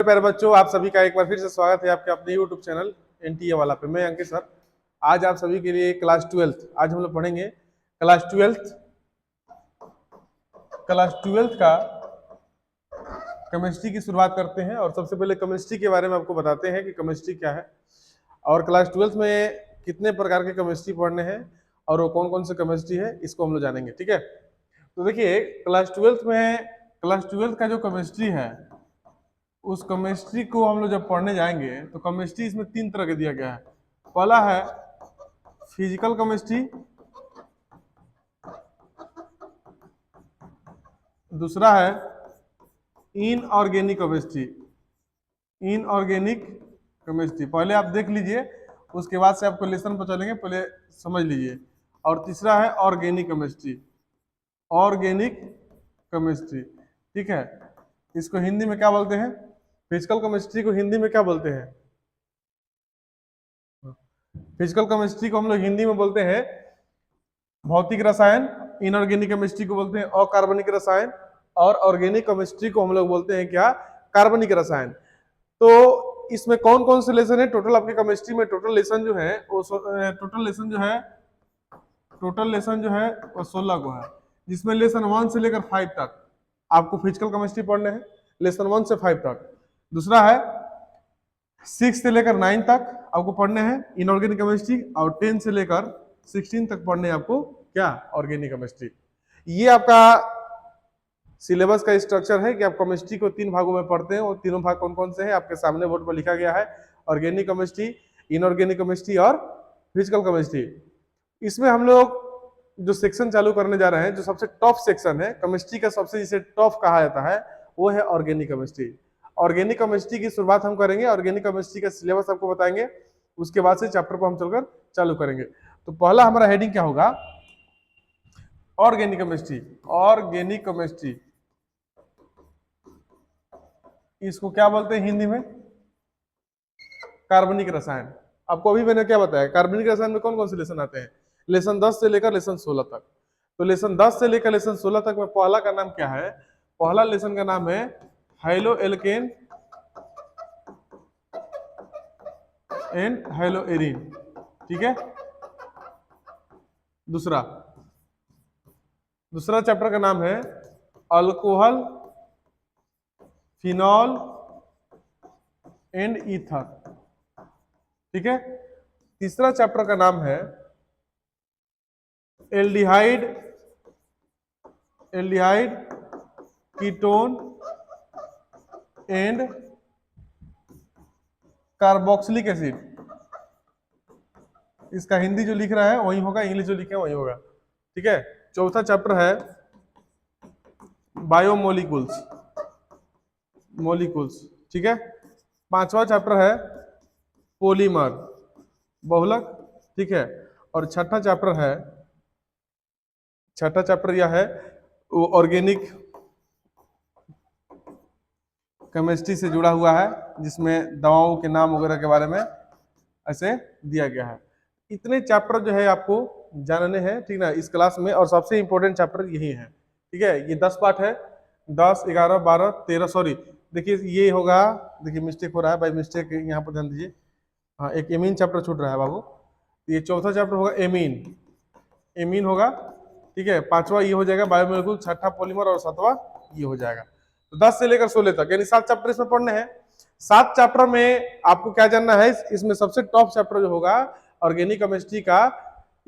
प्यारे बच्चों, आप सभी का एक बार फिर से स्वागत है आपके अपने YouTube चैनल एनटीए वाला पे। मैं अंकित सर। आज आप सभी के लिए क्लास 12 आज हम लोग पढ़ेंगे क्लास 12 का केमिस्ट्री की शुरुआत करते हैं। और सबसे पहले केमिस्ट्री के बारे में आपको बताते हैं कि केमिस्ट्री क्या है और क्लास 12 में कितने प्रकार के केमिस्ट्री पढ़ने हैं और वो कौन कौन से केमिस्ट्री है, इसको हम लोग जानेंगे। ठीक है, तो देखिए क्लास 12 का जो केमिस्ट्री है, उस केमिस्ट्री को हम लोग जब पढ़ने जाएंगे तो केमिस्ट्री इसमें 3 तरह के दिया गया है। पहला है फिजिकल केमिस्ट्री, दूसरा है इनऑर्गेनिक केमिस्ट्री। पहले आप देख लीजिए, उसके बाद से आपको लेसन पर चलेंगे, पहले समझ लीजिए। और तीसरा है ऑर्गेनिक केमिस्ट्री। ठीक है, इसको हिंदी में क्या बोलते हैं? फिजिकल केमिस्ट्री को हिंदी में क्या बोलते हैं? फिजिकल केमिस्ट्री को हम लोग हिंदी में बोलते हैं भौतिक रसायन, इनऑर्गेनिक केमिस्ट्री को बोलते हैं अकार्बनिक रसायन, और ऑर्गेनिक केमिस्ट्री को हम लोग बोलते हैं क्या? कार्बनिक रसायन। तो इसमें कौन कौन से लेसन है? टोटल आपके केमिस्ट्री में टोटल लेसन जो है वो 16 को है, जिसमें लेसन 1 से लेकर 5 तक आपको फिजिकल केमिस्ट्री पढ़ने हैं। लेसन 1 से 5 तक। दूसरा है 6 से लेकर 9 तक आपको पढ़ने हैं इनऑर्गेनिक केमिस्ट्री, और 10 से लेकर 16 तक पढ़ने हैं आपको क्या? Organic chemistry. ये आपका सिलेबस का स्ट्रक्चर है कि आप केमिस्ट्री को 3 भागों में पढ़ते हैं। और तीनों भाग कौन कौन से हैं? आपके सामने बोर्ड पर लिखा गया है, ऑर्गेनिक केमिस्ट्री, इनऑर्गेनिक केमिस्ट्री और फिजिकल केमिस्ट्री। इसमें हम लोग जो सेक्शन चालू करने जा रहे हैं, जो सबसे टॉप सेक्शन है केमिस्ट्री का, सबसे जिसे टॉप कहा जाता है, वो है ऑर्गेनिक केमिस्ट्री। ऑर्गेनिक केमिस्ट्री की शुरुआत हम करेंगे, ऑर्गेनिक केमिस्ट्री का सिलेबस आपको बताएंगे, उसके बाद से चैप्टर को हम चलकर चालू करेंगे। तो पहला हमारा हेडिंग क्या होगा? Organic chemistry. इसको क्या बोलते हैं हिंदी में? कार्बनिक रसायन। आपको अभी मैंने क्या बताया? कार्बनिक रसायन में कौन कौन से लेसन आते हैं? लेसन 10 से लेकर लेसन 16 तक। तो लेसन 10 से लेकर लेसन 16 तक में पहला का नाम क्या है? पहला लेसन का नाम है halo alkane and hello arene. ठीक है, दूसरा चैप्टर का नाम है अल्कोहल, फिनॉल एंड ईथर। ठीक है, तीसरा चैप्टर का नाम है aldehyde, ketone and carboxylic acid. इसका हिंदी जो लिख रहा है वही होगा, इंग्लिश जो लिखे वही होगा। ठीक है, चौथा चैप्टर है बायोमोलिकुल्स। ठीक है, पांचवा चैप्टर है पॉलीमर, बहुलक। ठीक है, और छठा चैप्टर यह है वो ऑर्गेनिक केमिस्ट्री से जुड़ा हुआ है, जिसमें दवाओं के नाम वगैरह के बारे में ऐसे दिया गया है। इतने चैप्टर जो है आपको जानने हैं, ठीक ना, इस क्लास में। और सबसे इंपॉर्टेंट चैप्टर यही है। ठीक है, ये 10 पार्ट है, 10, 11, 12, 13, सॉरी देखिए ये होगा, देखिए मिस्टेक हो रहा है बाई मिस्टेक, यहाँ पर ध्यान दीजिए। हाँ, एक एमीन चैप्टर छूट रहा है बाबू। ये चौथा चैप्टर होगा एमीन होगा। ठीक है, पांचवा ये हो जाएगा बायोमोलिकुल, छठा पॉलीमर और सातवां ये हो जाएगा। तो 10 से लेकर 16 तक यानी 7 चैप्टर इसमें पढ़ने हैं। 7 चैप्टर में आपको क्या जानना है? इसमें सबसे टॉप चैप्टर जो होगा ऑर्गेनिक केमिस्ट्री का,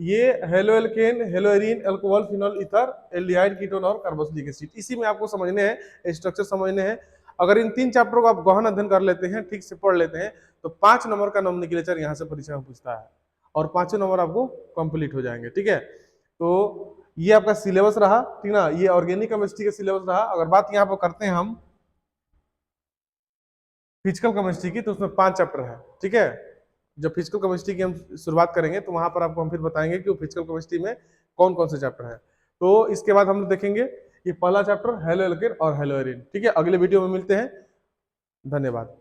ये halo alkane, hello arene, alcohol, phenol, ether, aldehyde, ketone और कार्बोक्सिलिक एसिड। इसी में आपको समझने हैं, स्ट्रक्चर समझने हैं। अगर इन 3 चैप्टरों को आप गहन अध्ययन कर लेते हैं, ठीक से पढ़ लेते हैं, तो 5 नंबर का नोमेनक्लेचर यहाँ से परीक्षा में पूछता है और 5 नंबर आपको कंप्लीट हो जाएंगे। ठीक है, तो ये आपका सिलेबस रहा, ठीक ना, ये ऑर्गेनिक केमिस्ट्री का सिलेबस रहा। अगर बात यहाँ पर करते हैं हम फिजिकल केमिस्ट्री की, तो उसमें 5 चैप्टर है। ठीक है, जब फिजिकल केमिस्ट्री की हम शुरुआत करेंगे तो वहां पर आपको हम फिर बताएंगे कि फिजिकल केमिस्ट्री में कौन कौन से चैप्टर है। तो इसके बाद हम लोग देखेंगे ये पहला चैप्टर हेलो एल्केन और हेलो एरीन। ठीक है, अगले वीडियो में मिलते हैं। धन्यवाद।